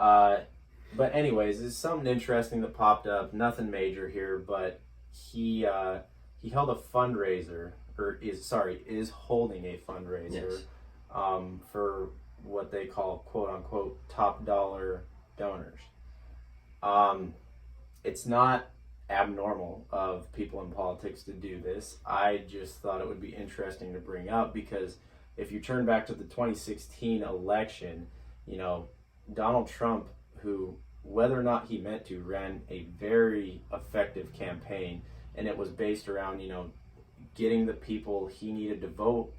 But anyways, it's something interesting that popped up. Nothing major here, but he held a fundraiser, is holding a fundraiser, Yes. for what they call quote unquote top dollar donors. Um, it's not abnormal of people in politics to do this. I just thought it would be interesting to bring up because if you turn back to the 2016 election, you know, Donald Trump, who, whether or not he meant to, ran a very effective campaign, and it was based around, you know, getting the people he needed to vote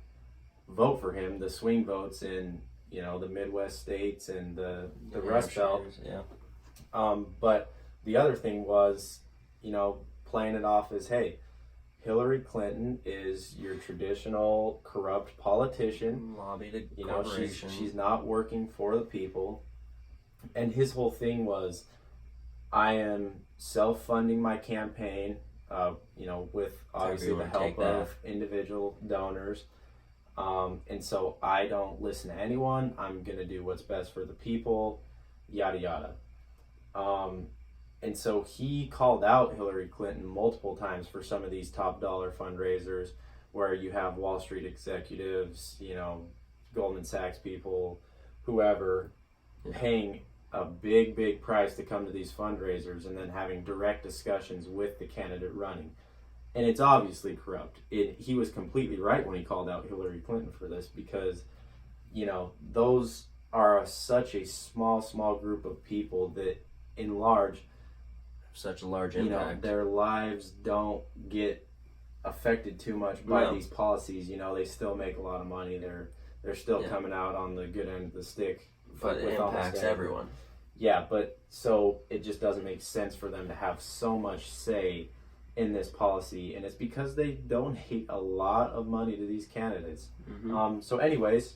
for him, the swing votes in, you know, the Midwest states and the Rust Belt. Yeah. But the other thing was, you know, playing it off as, hey, Hillary Clinton is your traditional corrupt politician. Lobbied You know, she's not working for the people. And his whole thing was, I am self-funding my campaign, you know, with obviously the help of individual donors. And so I don't listen to anyone. I'm going to do what's best for the people, yada, yada. And so he called out Hillary Clinton multiple times for some of these top dollar fundraisers where you have Wall Street executives, you know, Goldman Sachs people, whoever, paying a big price to come to these fundraisers and then having direct discussions with the candidate running. And it's obviously corrupt. He was completely right when he called out Hillary Clinton for this because, you know, those are such a small group of people that in large, such a large impact. You know, their lives don't get affected too much by these policies. You know, they still make a lot of money. They're still coming out on the good end of the stick. But it impacts everyone. Yeah, but so it just doesn't make sense for them to have so much say in this policy, and it's because they donate a lot of money to these candidates. Mm-hmm. So anyways,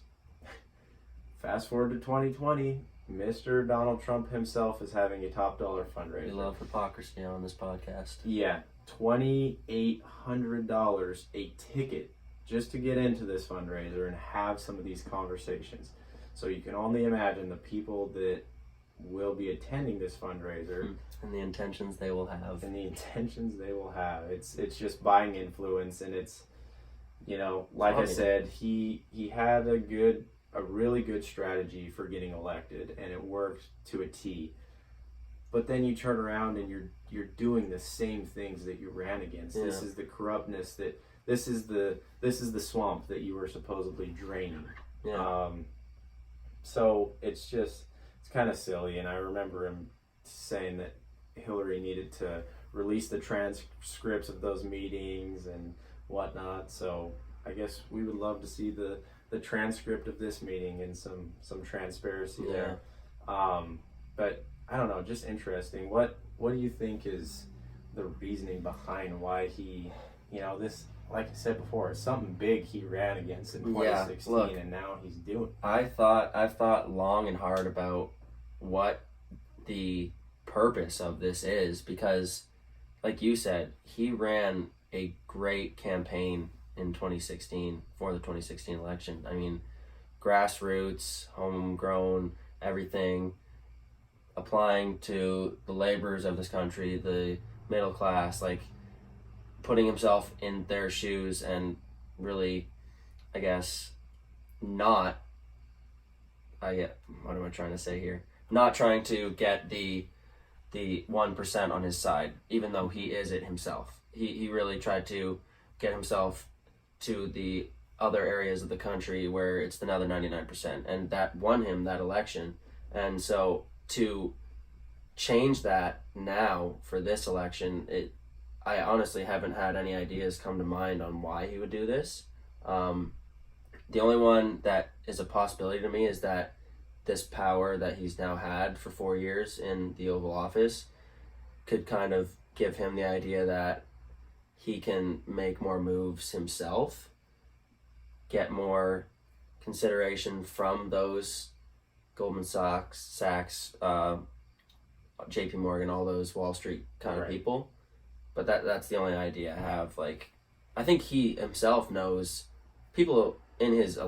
fast forward to 2020, Mr. Donald Trump himself is having a top dollar fundraiser. We love hypocrisy on this podcast. Yeah, $2,800 a ticket just to get into this fundraiser and have some of these conversations. So you can only imagine the people that will be attending this fundraiser and the intentions they will have. It's just buying influence, and it's, you know, like I said, he had a really good strategy for getting elected, and it worked to a T. But then you turn around and you're doing the same things that you ran against. Yeah. This is the corruptness this is the swamp that you were supposedly draining. Yeah. So it's kind of silly, and I remember him saying that Hillary needed to release the transcripts of those meetings and whatnot. So I guess we would love to see the transcript of this meeting and some transparency there. But I don't know, just interesting. What do you think is the reasoning behind why he, you know, this, like I said before, it's something big he ran against in 2016, and now he's doing. I've thought long and hard about what the purpose of this is, because, like you said, he ran a great campaign in 2016 for the 2016 election. I mean, grassroots, homegrown, everything, applying to the laborers of this country, the middle class, like putting himself in their shoes and really, I guess, what am I trying to say here? Not trying to get the 1% on his side, even though he is it himself. He really tried to get himself to the other areas of the country where it's another 99%, and that won him that election. And so to change that now for this election, I honestly haven't had any ideas come to mind on why he would do this. The only one that is a possibility to me is that this power that he's now had for 4 years in the Oval Office could kind of give him the idea that he can make more moves himself, get more consideration from those Goldman Sachs, JP Morgan, all those Wall Street kind of people. But that's the only idea I have. Like, I think he himself knows people in his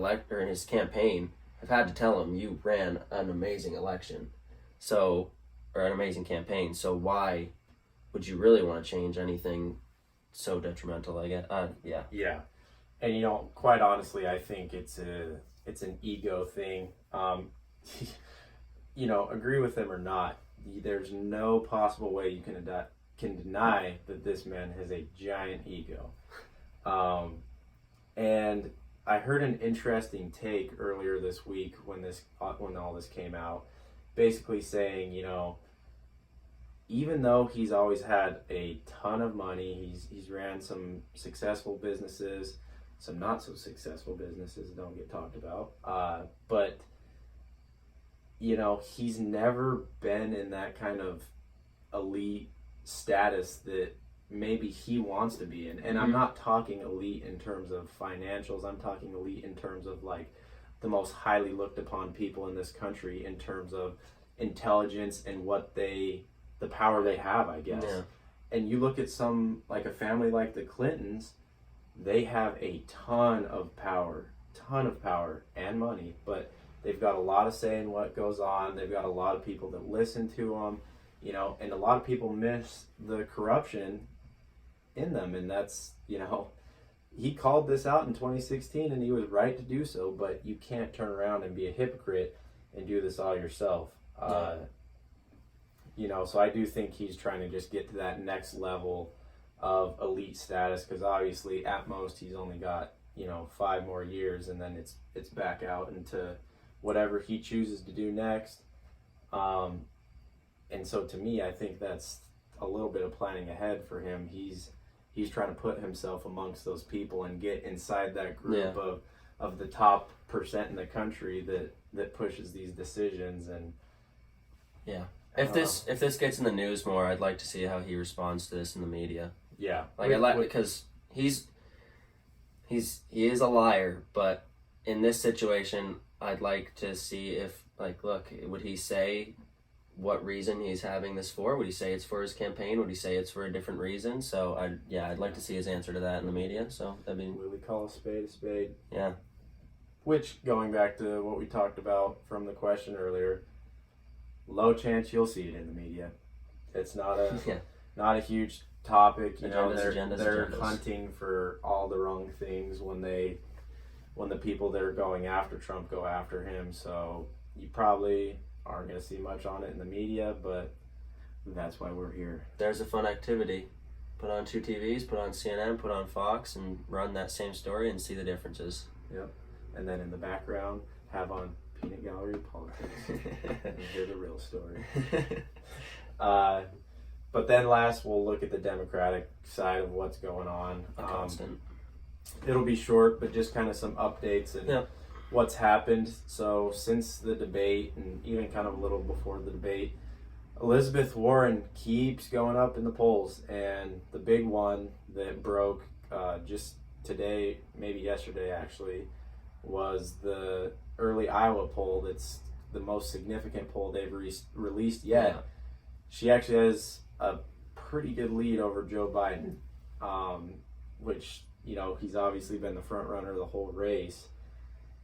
campaign have had to tell him, you ran an amazing election. So, or an amazing campaign. So why would you really want to change anything so detrimental? I guess. Yeah. Yeah, and quite honestly, I think it's an ego thing. Agree with them or not, there's no possible way you can deny that this man has a giant ego. And I heard an interesting take earlier this week when all this came out, basically saying, even though he's always had a ton of money, he's ran some successful businesses, some not so successful businesses don't get talked about, but he's never been in that kind of elite status that maybe he wants to be in. And I'm not talking elite in terms of financials. I'm talking elite in terms of like the most highly looked upon people in this country in terms of intelligence and the power they have, I guess. Yeah. And you look at a family like the Clintons, they have a ton of power and money, but they've got a lot of say in what goes on. They've got a lot of people that listen to them, and a lot of people miss the corruption in them. And that's, he called this out in 2016 and he was right to do so, but you can't turn around and be a hypocrite and do this all yourself. So I do think he's trying to just get to that next level of elite status, because obviously at most he's only got 5 more years, and then it's back out into whatever he chooses to do next. And so to me, I think that's a little bit of planning ahead for him. He's trying to put himself amongst those people and get inside that group of the top % in the country that pushes these decisions. And if this gets in the news more, I'd like to see how he responds to this in the media. Yeah, because he is a liar, but in this situation, I'd like to see if, would he say what reason he's having this for? Would he say it's for his campaign? Would he say it's for a different reason? So I'd like to see his answer to that in the media. So will we call a spade a spade? Yeah. Which, going back to what we talked about from the question earlier, low chance you'll see it in the media. It's not a huge topic. They're hunting for all the wrong things when the people that are going after Trump go after him. So you probably aren't going to see much on it in the media, but that's why we're here. There's a fun activity. Put on 2 TVs, put on CNN, put on Fox, and run that same story and see the differences. Yep. And then in the background, have on Peanut Gallery Politics and hear the real story. But then last, we'll look at the Democratic side of what's going on. Constant. It'll be short, but just kind of some updates and what's happened. So since the debate, and even kind of a little before the debate, Elizabeth Warren keeps going up in the polls. And the big one that broke just today, maybe yesterday actually, was the early Iowa poll. That's the most significant poll they've released yet. Yeah. She actually has a pretty good lead over Joe Biden, which, he's obviously been the front runner of the whole race.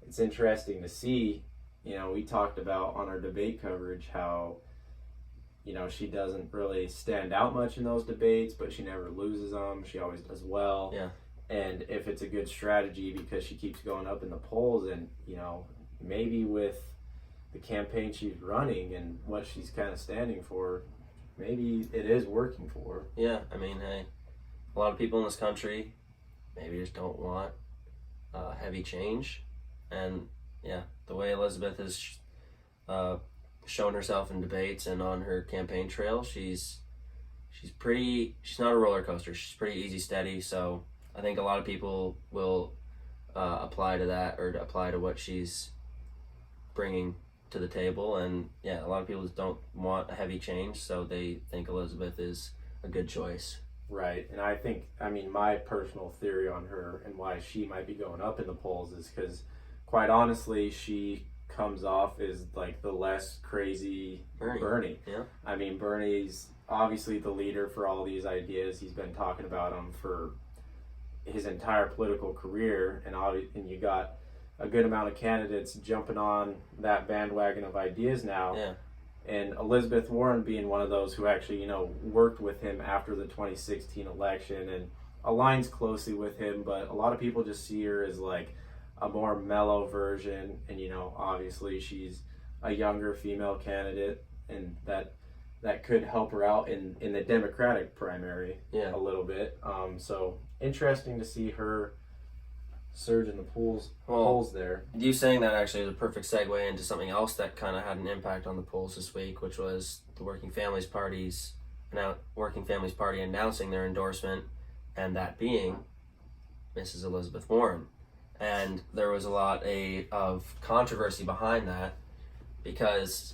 It's interesting to see, we talked about on our debate coverage how, she doesn't really stand out much in those debates, but she never loses them. She always does well. Yeah. And if it's a good strategy because she keeps going up in the polls, and, maybe with the campaign she's running and what she's kind of standing for, maybe it is working for her. Yeah, I mean, hey, a lot of people in this country maybe just don't want heavy change. And, the way Elizabeth has shown herself in debates and on her campaign trail, she's not a roller coaster. She's pretty easy, steady. So I think a lot of people will apply to that, or apply to what she's bringing to the table. And a lot of people don't want a heavy change, so they think Elizabeth is a good choice. Right. And I think, my personal theory on her and why she might be going up in the polls is because, quite honestly, she comes off as like the less crazy Bernie. Yeah. Bernie's obviously the leader for all these ideas. He's been talking about them for his entire political career, and you got a good amount of candidates jumping on that bandwagon of ideas now. Yeah. And Elizabeth Warren being one of those who actually, worked with him after the 2016 election and aligns closely with him, but a lot of people just see her as like a more mellow version. And, obviously she's a younger female candidate, and that could help her out in the Democratic primary a little bit. So interesting to see her surge in the polls there. You saying that actually is a perfect segue into something else that kind of had an impact on the polls this week, which was the Working Families Party announcing their endorsement, and that being Mrs. Elizabeth Warren. And there was a lot of controversy behind that, because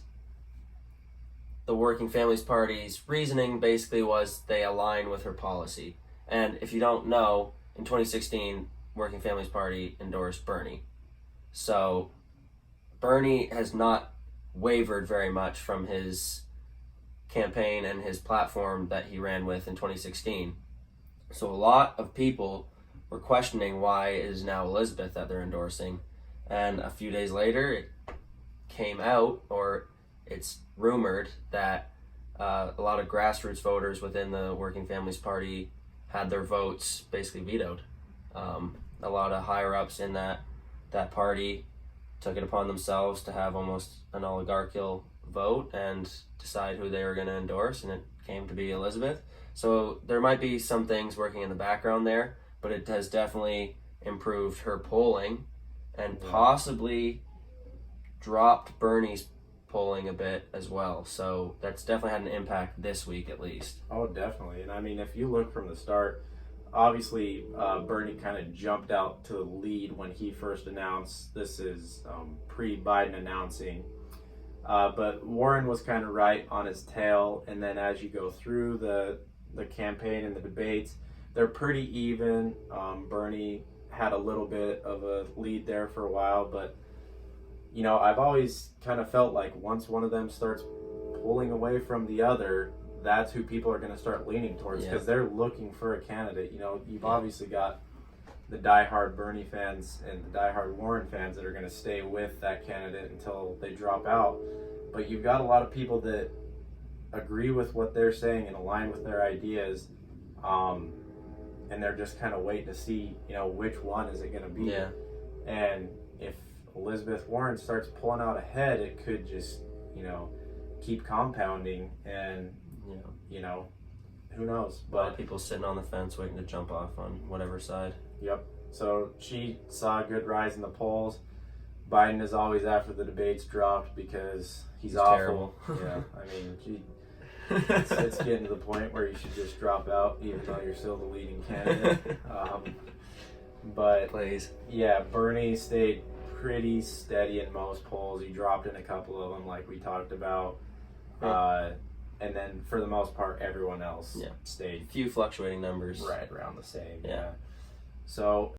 the Working Families Party's reasoning basically was they align with her policy. And if you don't know, in 2016, Working Families Party endorsed Bernie. So Bernie has not wavered very much from his campaign and his platform that he ran with in 2016. So a lot of people were questioning why it is now Elizabeth that they're endorsing. And a few days later, it came out, or it's rumored, that a lot of grassroots voters within the Working Families Party had their votes basically vetoed. A lot of higher-ups in that party took it upon themselves to have almost an oligarchical vote and decide who they were going to endorse, and it came to be Elizabeth. So there might be some things working in the background there, but it has definitely improved her polling and possibly dropped Bernie's polling a bit as well. So that's definitely had an impact this week at least. Oh, definitely. And I mean, if you look from the start, obviously Bernie kind of jumped out to the lead when he first announced. This is pre-Biden announcing. But Warren was kind of right on his tail. And then as you go through the campaign and the debates, they're pretty even. Bernie had a little bit of a lead there for a while, but I've always kind of felt like once one of them starts pulling away from the other, that's who people are going to start leaning towards, because they're looking for a candidate. You've obviously got the diehard Bernie fans and the diehard Warren fans that are going to stay with that candidate until they drop out. But you've got a lot of people that agree with what they're saying and align with their ideas, and they're just kind of waiting to see, which one is it going to be. Yeah. And if Elizabeth Warren starts pulling out ahead, it could just, keep compounding, and who knows? But a lot of people sitting on the fence waiting to jump off on whatever side. Yep. So she saw a good rise in the polls. Biden is always after the debates dropped because he's awful. Terrible. Yeah. I mean, it's getting to the point where you should just drop out, even though you're still the leading candidate. But please. Yeah, Bernie stayed pretty steady in most polls. He dropped in a couple of them, like we talked about. And then for the most part, everyone else stayed few fluctuating numbers. Right around the same. Yeah. So